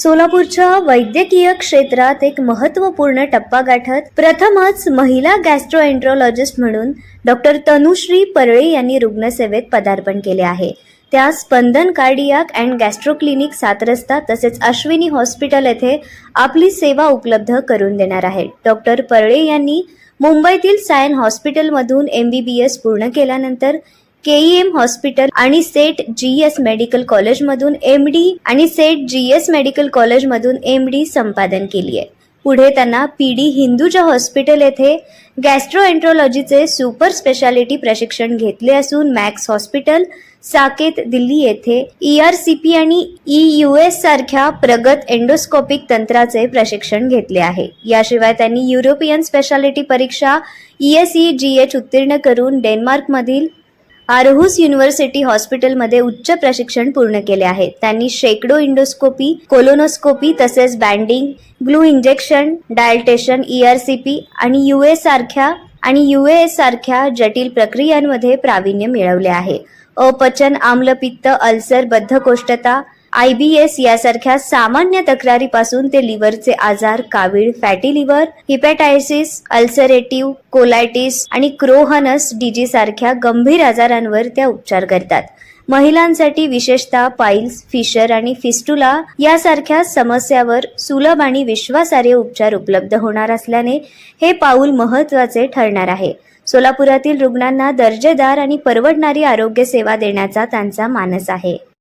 सोलापूरच्या वैद्यकीय क्षेत्रात एक महत्त्वपूर्ण टप्पा गाठत प्रथमच महिला गॅस्ट्रोएंट्रोलॉजिस्ट म्हणून डॉक्टर तनुश्री परळे यांनी रुग्णसेवेत पदार्पण केले आहे। त्या स्पंदन कार्डियाक अँड गॅस्ट्रो क्लिनिक 7 रस्ता तसेच अश्विनी हॉस्पिटल येथे आपली सेवा उपलब्ध करून देणार आहेत। डॉक्टर परळे यांनी मुंबईतील सायन हॉस्पिटलमधून MBBS पूर्ण केल्यानंतर KEM हॉस्पिटल आणि सेट GS मेडिकल कॉलेजमधून MD आणि सेट GS मेडिकल कॉलेजमधून MD संपादन केली आहे। पुढे त्यांना PD हिंदुजा हॉस्पिटल येथे गॅस्ट्रोएंट्रोलॉजीचे सुपर स्पेशालिटी प्रशिक्षण घेतले असून मॅक्स हॉस्पिटल साकेत दिल्ली येथे ERCP आणि EUS सारख्या प्रगत एंडोस्कोपिक तंत्राचे प्रशिक्षण घेतले आहे। याशिवाय त्यांनी युरोपियन स्पेशालिटी परीक्षा ESEGH उत्तीर्ण करून डेन्मार्कमधील आरहुस युनिव्हर्सिटी हॉस्पिटलमध्ये उच्च प्रशिक्षण पूर्ण केले आहे। त्यांनी शेकडो इंडोस्कोपी, कोलोनोस्कोपी तसेच बँडिंग, ग्लू इंजेक्शन, डायल्टेशन, ERCP आणि UAS सारख्या जटिल प्रक्रियांमध्ये प्रावीण्य मिळवले आहे। अपचन, आम्लपित्त, अल्सर, बद्धकोष्ठता, IBS यासारख्या सामान्य तक्रारीपासून ते लिव्हरचे आजार, कावीळ, फॅटी लिव्हर, हिपॅटायसिस, अल्सरेटिव्ह कोलायटिस आणि क्रोहनस डिजीज सारख्या गंभीर आजारांवर त्या उपचार करतात। महिलांसाठी विशेषतः पाईल्स, फिशर आणि फिस्टुला यासारख्या समस्यावर सुलभ आणि विश्वासार्ह उपचार उपलब्ध होणार असल्याने हे पाऊल महत्त्वाचे ठरणार आहे। सोलापुरातील रुग्णांना दर्जेदार आणि परवडणारी आरोग्य सेवा देण्याचा त्यांचा मानस आहे।